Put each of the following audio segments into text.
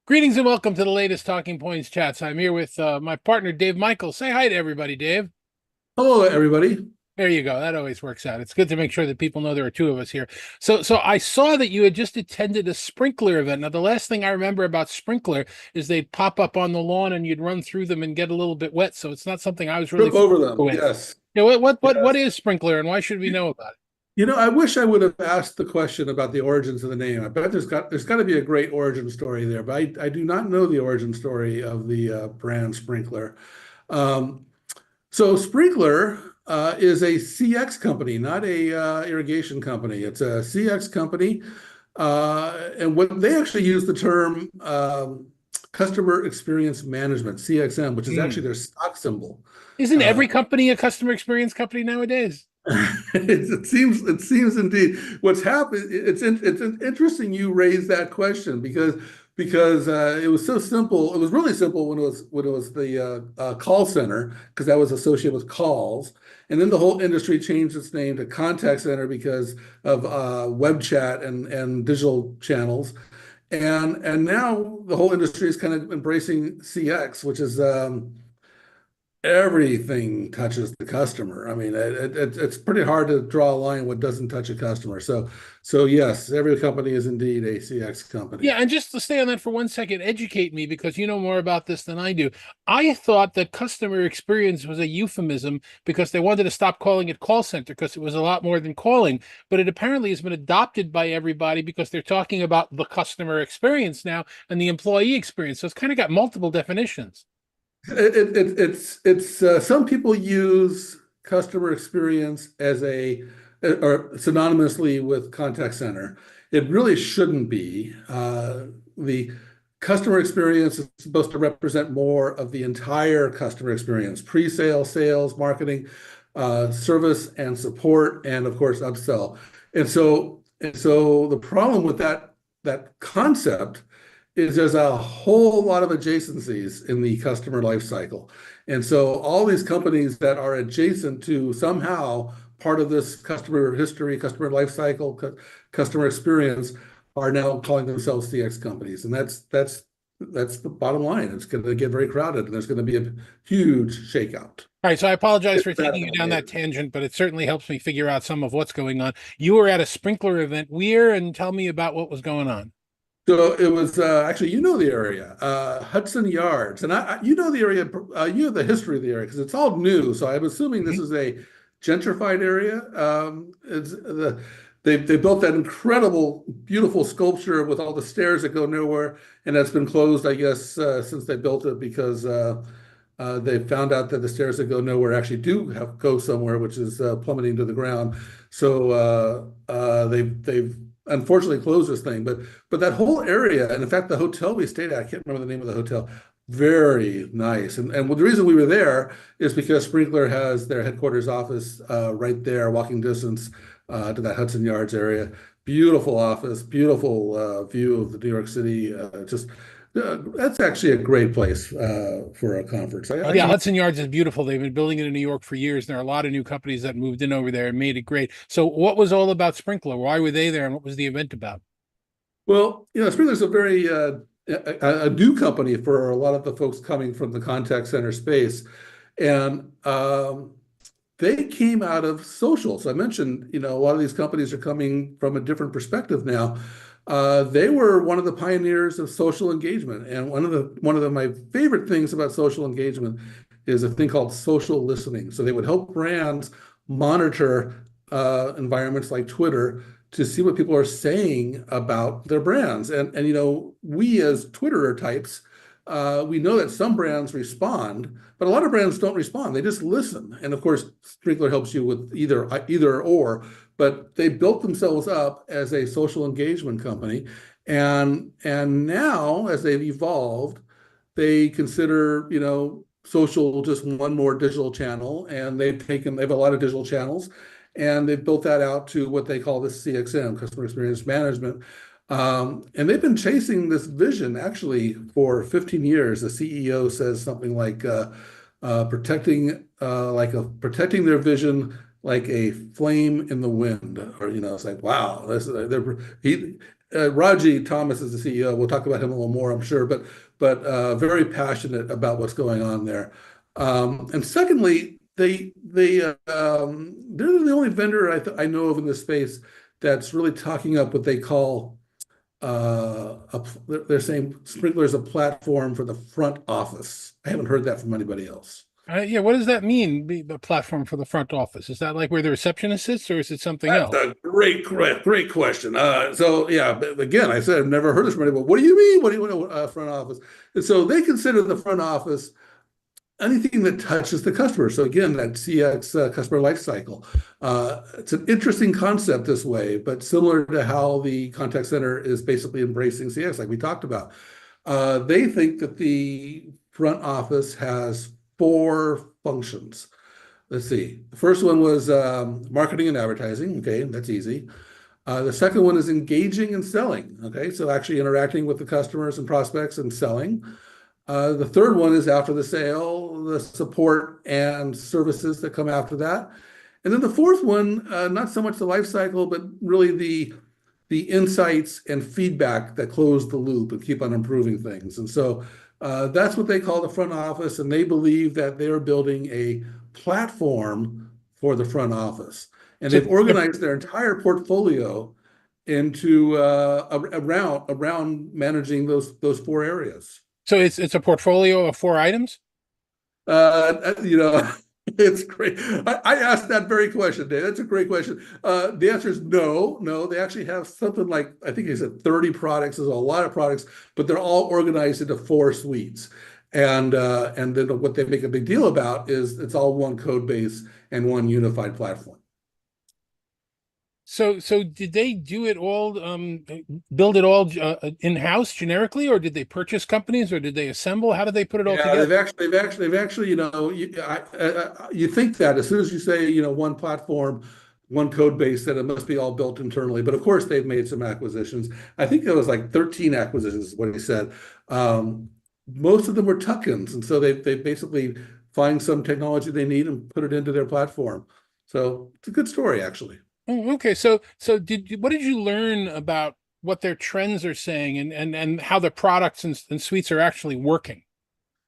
Greetings and welcome to the latest Talking Points chats. I'm here with my partner, Dave Michels. Say hi to everybody, Dave. Hello, everybody. There you go. That always works out. It's good to make sure that people know there are two of us here. So I saw that you had just attended a Sprinklr event. Now, the last thing I remember about Sprinklr is they'd pop up on the lawn and you'd run through them and get a little bit wet. So it's not something I was really Trip over familiar them. with. Yes. What Yes. is Sprinklr and why should we know about it? I wish I would have asked the question about the origins of the name. I bet there's got to be a great origin story there, but I do not know the origin story of the brand Sprinkler. Um, so Sprinkler is a CX company, not a irrigation company. It's a CX company, and what they actually use the term customer experience management (CXM), which is actually Hmm. their stock symbol. Isn't Uh, every company a customer experience company nowadays? it seems indeed what's happened. It's interesting you raised that question because it was so simple. It was really simple when it was the call center because that was associated with calls, and then the whole industry changed its name to contact center because of web chat and digital channels, and now the whole industry is kind of embracing CX, which is everything touches the customer. I mean, it's pretty hard to draw a line what doesn't touch a customer. So yes, every company is indeed a CX company. Yeah, and just to stay on that for 1 second, educate me because you know more about this than I do. I thought that customer experience was a euphemism because they wanted to stop calling it call center because it was a lot more than calling, but it apparently has been adopted by everybody because they're talking about the customer experience now and the employee experience. So it's kind of got multiple definitions. It's some people use customer experience as a or synonymously with contact center. It really shouldn't be. The customer experience is supposed to represent more of the entire customer experience: pre-sale, sales, marketing, service and support, and of course upsell. And so the problem with that concept is there's a whole lot of adjacencies in the customer life cycle. And so all these companies that are adjacent to somehow part of this customer history, customer life cycle, customer experience are now calling themselves CX companies. And that's the bottom line. It's going to get very crowded and there's going to be a huge shakeout. All right, so I apologize for That taking you about down it. that tangent, but it certainly helps me figure out some of what's going on. You were at a Sprinkler event. Where and tell me about what was going on. So it was actually, the area, Hudson Yards, and you know the area, you know the history of the area because it's all new. So I'm assuming this Mhm. is a gentrified area. They built that incredible, beautiful sculpture with all the stairs that go nowhere, and that's been closed, I guess, since they built it because they found out that the stairs that go nowhere actually do go somewhere, which is plummeting to the ground. So they've unfortunately closed this thing, but that whole area, and in fact, the hotel we stayed at, I can't remember the name of the hotel, very nice. And the reason we were there is because Sprinkler has their headquarters office right there, walking distance to that Hudson Yards area. Beautiful office, beautiful view of the New York City. Just That's actually a great place for a conference. Oh yeah, Hudson Yards is beautiful. They've been building it in New York for years. There are a lot of new companies that moved in over there and made it great. So what was all about Sprinkler? Why were they there and what was the event about? Well, Sprinklr's a very a new company for a lot of the folks coming from the contact center space, and they came out of social. So I mentioned, a lot of these companies are coming from a different perspective now. They were one of the pioneers of social engagement, and one of my favorite things about social engagement is a thing called social listening. So they would help brands monitor environments like Twitter to see what people are saying about their brands. And we as Twitterer types, we know that some brands respond, but a lot of brands don't respond. They just listen. And of course, Sprinkler helps you with either or, but they built themselves up as a social engagement company. And now as they've evolved, they consider, social just one more digital channel, and they have a lot of digital channels, and they've built that out to what they call the CXM, customer experience management. And they've been chasing this vision actually for 15 years. The CEO says something like protecting their vision like a flame in the wind, or it's like, wow, he Raji Thomas is the CEO. We'll talk about him a little more, I'm sure, but very passionate about what's going on there. And secondly, they're the only vendor I know of in this space that's really talking up what they call they're saying Sprinklr is a platform for the front office. I haven't heard that from anybody else. Yeah, what does that mean, the platform for the front office? Is that like where the receptionist sits, or is it something That's else? a great question. So yeah, but again, I said I've never heard this from anybody. What do you mean? What do you want front office? And so they consider the front office anything that touches the customer. So again, that CX customer life cycle. It's an interesting concept this way, but similar to how the contact center is basically embracing CX, like we talked about. They think that the front office has four functions. Let's see. The first one was marketing and advertising. Okay, that's easy. The second one is engaging and selling. Okay, so actually interacting with the customers and prospects and selling. The third one is after the sale, the support and services that come after that. And then the fourth one, not so much the life cycle, but really the insights and feedback that close the loop and keep on improving things. And so that's what they call the front office, and they believe that they're building a platform for the front office. And So they've organized their entire portfolio into around managing those four areas. it's a portfolio of four items? You know, it's great. I asked that very question, Dave. That's a great question. The answer is no, no. They actually have something like, I think he said 30 products. There's a lot of products, but they're all organized into four suites. And then what they make a big deal about is it's all one code base and one unified platform. So did they do it all, build it all in-house generically, or did they purchase companies, or did they assemble? How did they put it all Yeah, together? they've actually, you think that as soon as you say, one platform, one code base, that it must be all built internally. But of course, they've made some acquisitions. I think there was like 13 acquisitions, is what he said. Most of them were tuck-ins, and so they basically find some technology they need and put it into their platform. So it's a good story, actually. Oh, okay. So what did you learn about what their trends are saying, and how the products and suites are actually working?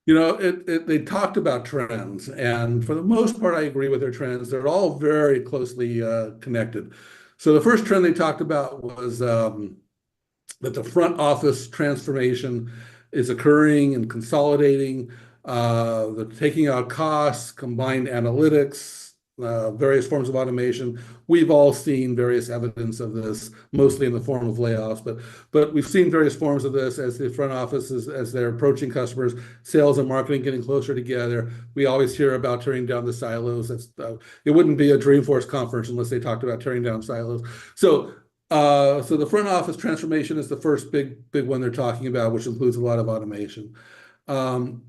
They talked about trends, and for the most part, I agree with their trends. They're all very closely connected. So the first trend they talked about was that the front office transformation is occurring and consolidating. The taking out costs, combined analytics, various forms of automation. We've all seen various evidence of this, mostly in the form of layoffs, but we've seen various forms of this as the front offices, as they're approaching customers, sales and marketing getting closer together. We always hear about tearing down the silos. It wouldn't be a Dreamforce conference unless they talked about tearing down silos. So the front office transformation is the first big one they're talking about, which includes a lot of automation. Um,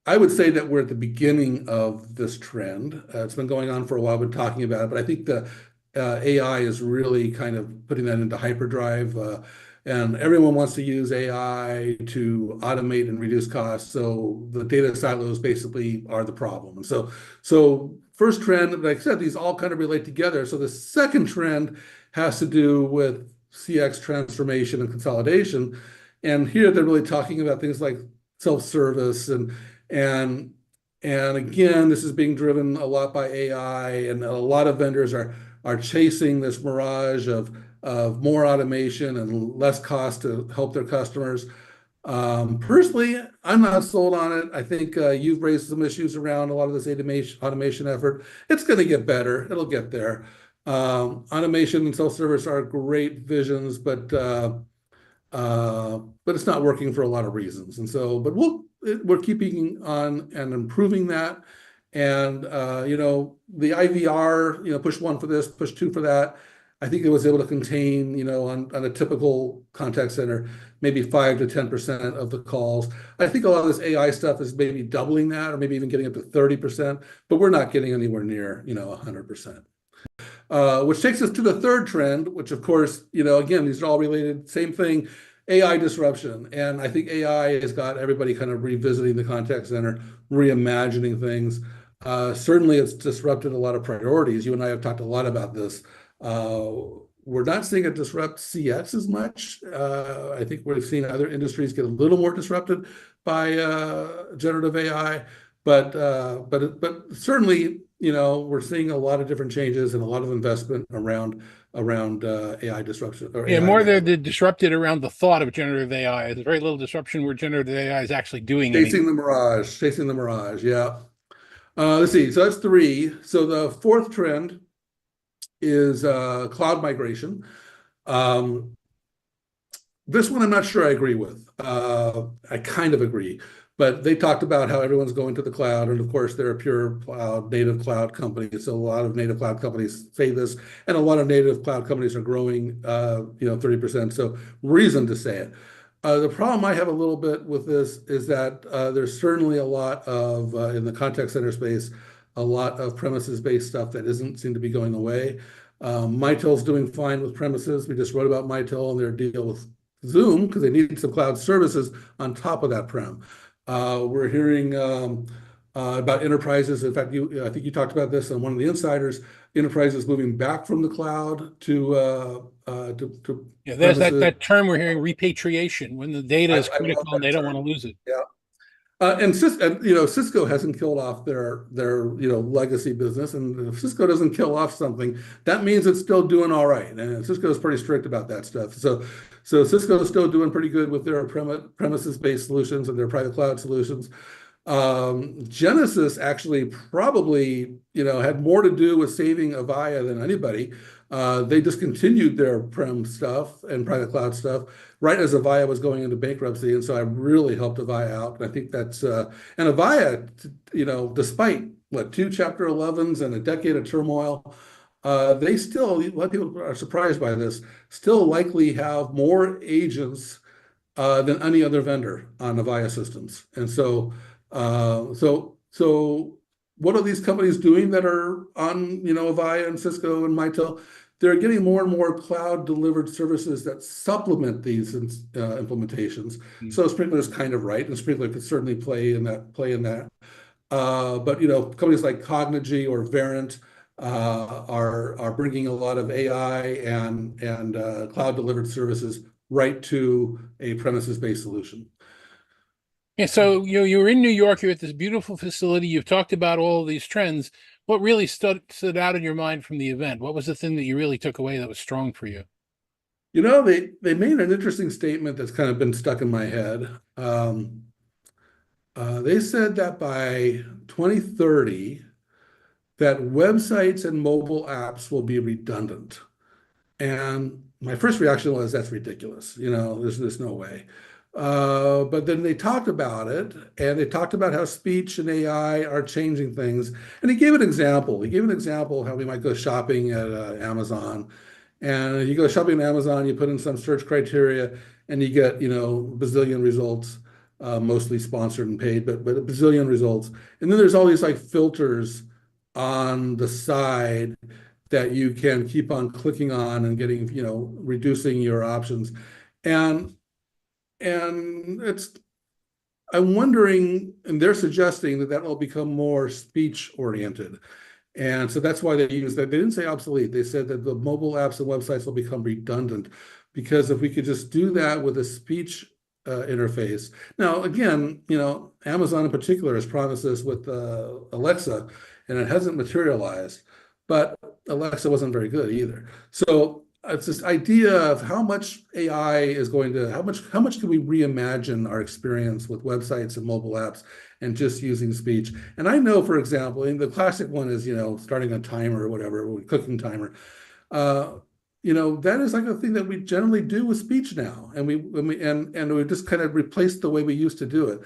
I would say that we're at the beginning of this trend. It's been going on for a while, been talking about it, but I think the AI is really kind of putting that into hyperdrive. And everyone wants to use AI to automate and reduce costs. So the data silos basically are the problem. And so first trend, like I said, these all kind of relate together. So the second trend has to do with CX transformation and consolidation. And here they're really talking about things like self-service and and again, this is being driven a lot by AI, and a lot of vendors are chasing this mirage of more automation and less cost to help their customers. Personally, I'm not sold on it. I think you've raised some issues around a lot of this automation effort. It's going to get better. It'll get there. Automation and self-service are great visions, but it's not working for a lot of reasons. And so, but we're keeping on and improving that. And the IVR, push one for this, push two for that. I think it was able to contain, on a typical contact center, maybe 5 to 10% of the calls. I think a lot of this AI stuff is maybe doubling that, or maybe even getting up to 30%, but we're not getting anywhere near, 100%. Which takes us to the third trend, which of course, again, these are all related, same thing, AI disruption. And I think AI has got everybody kind of revisiting the contact center, reimagining things. Certainly it's disrupted a lot of priorities. You and I have talked a lot about this. we're not seeing it disrupt CX as much. I think we've seen other industries get a little more disrupted by generative AI, but certainly, we're seeing a lot of different changes and a lot of investment around AI disruption or Yeah, AI more now. they're disrupted around the thought of generative AI. There's very little disruption where generative AI is actually doing anything. Chasing the mirage. Yeah. Let's see. So that's three. So the fourth trend is cloud migration. Um, This one I'm not sure I agree with. I kind of agree, but they talked about how everyone's going to the cloud, and of course they're a pure cloud, native cloud company. So a lot of native cloud companies say this, and a lot of native cloud companies are growing, 30%. So reason to say it. The problem I have a little bit with this is that there's certainly a lot of in the contact center space, a lot of premises-based stuff that isn't seem to be going away. Mitel's doing fine with premises. We just wrote about Mitel and their deal with Zoom because they need some cloud services on top of that prem. We're hearing about enterprises. In fact, I think you talked about this on one of the insiders. Enterprises moving back from the cloud to Yeah, there's that premises. that term we're hearing, repatriation, when the data is I love critical and that they don't want to term. lose it. Yeah. Cisco hasn't killed off their legacy business, and if Cisco doesn't kill off something, that means it's still doing all right. And Cisco is pretty strict about that stuff. So Cisco is still doing pretty good with their premises-based solutions and their private cloud solutions. Genesis actually probably, had more to do with saving Avaya than anybody. They discontinued their prem stuff and private cloud stuff right as Avaya was going into bankruptcy, and so I really helped Avaya out. And I think that's and Avaya, despite what two Chapter 11s and a decade of turmoil, they still, a lot of people are surprised by this, still likely have more agents than any other vendor on Avaya systems. And so what are these companies doing that are on, Avaya and Cisco and Mitel? They're getting more and more cloud delivered services that supplement these implementations. Mm. So Sprinklr is kind of right, and Sprinklr could certainly play in that. But companies like Cognigy or Verint are bringing a lot of AI and cloud delivered services right to a premises-based solution. Yeah, so you were in New York, you're at this beautiful facility, you've talked about all of these trends. What really stood out in your mind from the event? What was the thing that you really took away that was strong for you? They made an interesting statement that's kind of been stuck in my head. They said that by 2030, that websites and mobile apps will be redundant. And my first reaction was, that's ridiculous. There's no way. But then they talked about it, and they talked about how speech and AI are changing things. And he gave an example. He gave an example how we might go shopping at Amazon. And you go shopping at Amazon, you put in some search criteria, and you get, bazillion results, mostly sponsored and paid, but a bazillion results. And then there's all these like filters on the side that you can keep on clicking on and getting, reducing your options. And I'm wondering, and they're suggesting that will become more speech oriented. And so that's why they use that. They didn't say obsolete. They said that the mobile apps and websites will become redundant because if we could just do that with a speech interface. Now, again, Amazon in particular has promised this with Alexa, and it hasn't materialized. But Alexa wasn't very good either. So it's this idea of how much AI is going to, how much can we reimagine our experience with websites and mobile apps and just using speech. And I know, for example, and the classic one is, starting a timer or whatever, cooking timer. Uh, that is like a thing that we generally do with speech now. And we just kind of replaced the way we used to do it.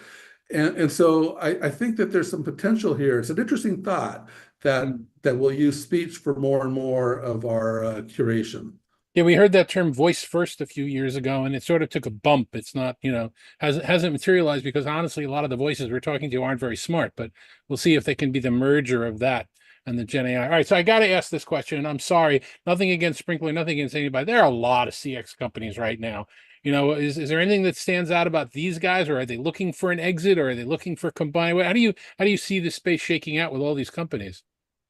And so I think that there's some potential here. It's an interesting thought that Mm. we'll use speech for more and more of our curation. Yeah, we heard that term voice first a few years ago, and it sort of took a bump. It's not, hasn't materialized because honestly, a lot of the voices we're talking to aren't very smart, but we'll see if they can be the merger of that and the Gen AI. All right, so I got to ask this question, and I'm sorry, nothing against Sprinklr, nothing against anybody. There are a lot of CX companies right now. Is there anything that stands out about these guys, or are they looking for an exit, or are they looking for combined? How do you see this space shaking out with all these companies?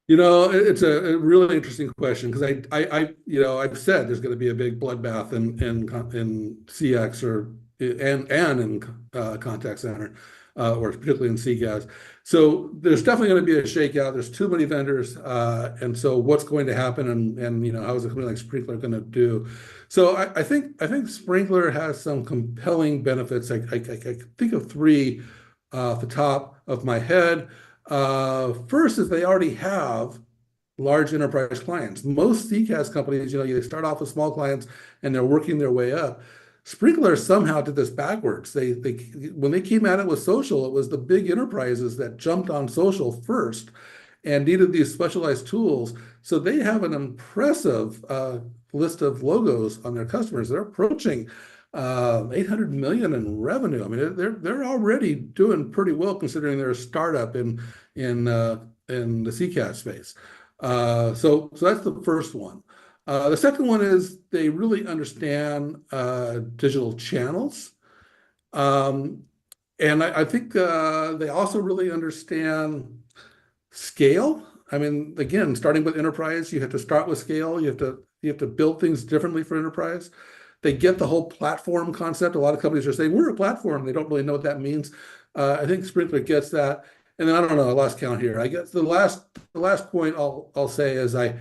It's a really interesting question because I've said there's going to be a big bloodbath in CX and in contact center, or particularly in CCaaS. So there's definitely going to be a shakeout. There's too many vendors, and so what's going to happen, and how is a company like Sprinklr going to do? So I think Sprinklr has some compelling benefits. I think of three off the top of my head. First is they already have large enterprise clients. Most CCaaS companies, they start off with small clients and they're working their way up. Sprinklr somehow did this backwards. They when they came at it with social, it was the big enterprises that jumped on social first and needed these specialized tools. So they have an impressive list of logos on their customers. They're approaching 800 million in revenue. I mean, they're already doing pretty well considering they're a startup in the CCaaS space. So that's the first one. The second one is they really understand digital channels. Um, and I think they also really understand scale. I mean, again, starting with enterprise, you have to start with scale. You have to build things differently for enterprise. They get the whole platform concept. A lot of companies are saying we're a platform. They don't really know what that means. I think Sprinkler gets that. And then I don't know, I lost count here. I guess the last point I'll say is I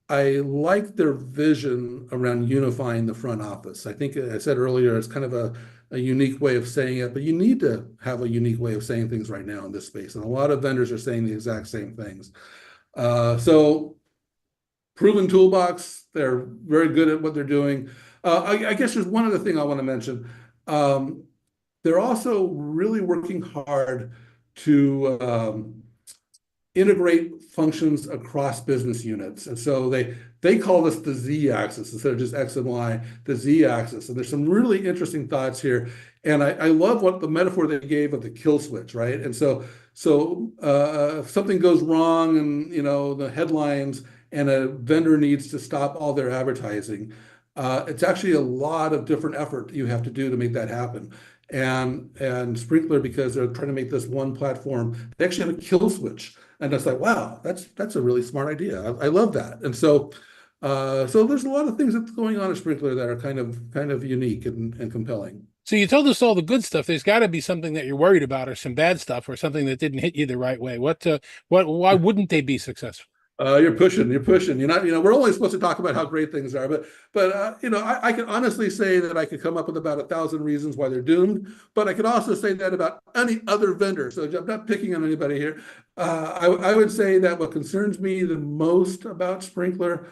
like their vision around unifying the front office. I think I said earlier it's kind of a unique way of saying it, but you need to have a unique way of saying things right now in this space. And a lot of vendors are saying the exact same things. So proven toolbox, they're very good at what they're doing. I guess there's one other thing I want to mention. Um, they're also really working hard to integrate functions across business units. And so they call this the Z axis instead of just X and Y, the Z axis. And there's some really interesting thoughts here. And I love what the metaphor they gave of the kill switch, right? And so if something goes wrong and the headlines and a vendor needs to stop all their advertising, it's actually a lot of different effort you have to do to make that happen. And Sprinkler, because they're trying to make this one platform, they actually have a kill switch. And it's like, wow, that's a really smart idea. I love that. And so there's a lot of things that's going on at Sprinkler that are kind of unique and compelling. So you told us all the good stuff. There's got to be something that you're worried about, or some bad stuff, or something that didn't hit you the right way. Why wouldn't they be successful? You're pushing, you're pushing. You're not, we're only supposed to talk about how great things are, but I can honestly say that I could come up with about 1,000 reasons why they're doomed. But I could also say that about any other vendor. So I'm not picking on anybody here. I would say that what concerns me the most about Sprinkler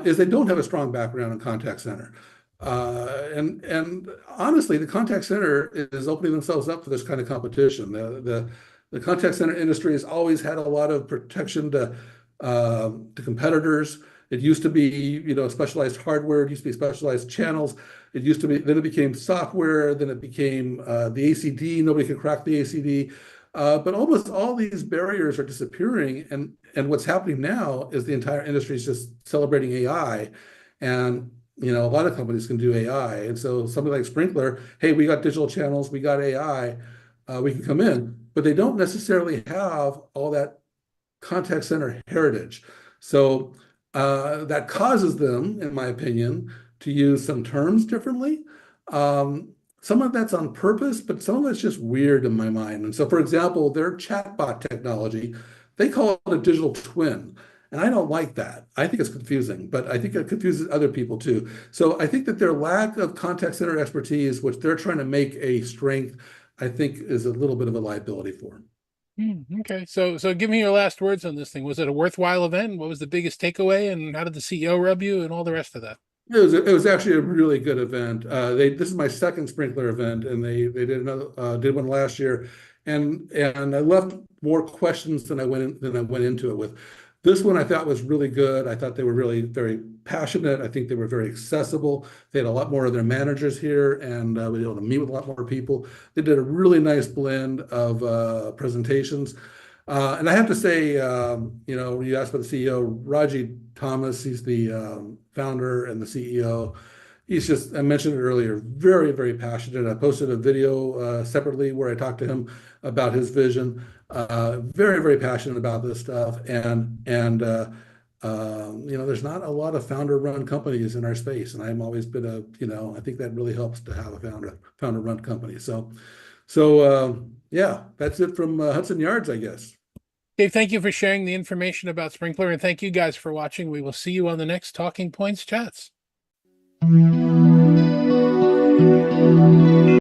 is they don't have a strong background in contact center. And honestly, the contact center is opening themselves up for this kind of competition. The contact center industry has always had a lot of protection to competitors. It used to be, specialized hardware. It used to be specialized channels. It used to be, then it became software. Then it became the ACD. Nobody could crack the ACD. But almost all these barriers are disappearing. And what's happening now is the entire industry is just celebrating AI. And, a lot of companies can do AI. And so something like Sprinkler, hey, we got digital channels, we got AI, we can come in. But they don't necessarily have all that contact center heritage. So that causes them, in my opinion, to use some terms differently. Some of that's on purpose, but some of it's just weird in my mind. And so, for example, their chatbot technology, they call it a digital twin. And I don't like that. I think it's confusing, but I think it confuses other people too. So I think that their lack of contact center expertise, which they're trying to make a strength, I think is a little bit of a liability for them. Okay, so give me your last words on this thing. Was it a worthwhile event? What was the biggest takeaway, and how did the CEO rub you, and all the rest of that? It was actually a really good event. This is my second Sprinkler event, and they did one last year, and I left more questions than I went into it with. This one I thought was really good. I thought they were really very passionate. I think they were very accessible. They had a lot more of their managers here, and we were able to meet with a lot more people. They did a really nice blend of presentations. And I have to say, when you asked about the CEO, Raji Thomas, he's the founder and the CEO. he's just, I mentioned it earlier, very, very passionate. I posted a video separately where I talked to him about his vision. Very, very passionate about this stuff. There's not a lot of founder-run companies in our space, and I've always been I think that really helps to have a founder-run company. Yeah, that's it from Hudson Yards, I guess. Dave, thank you for sharing the information about Sprinklr, and thank you guys for watching. We will see you on the next Talking Points Chats.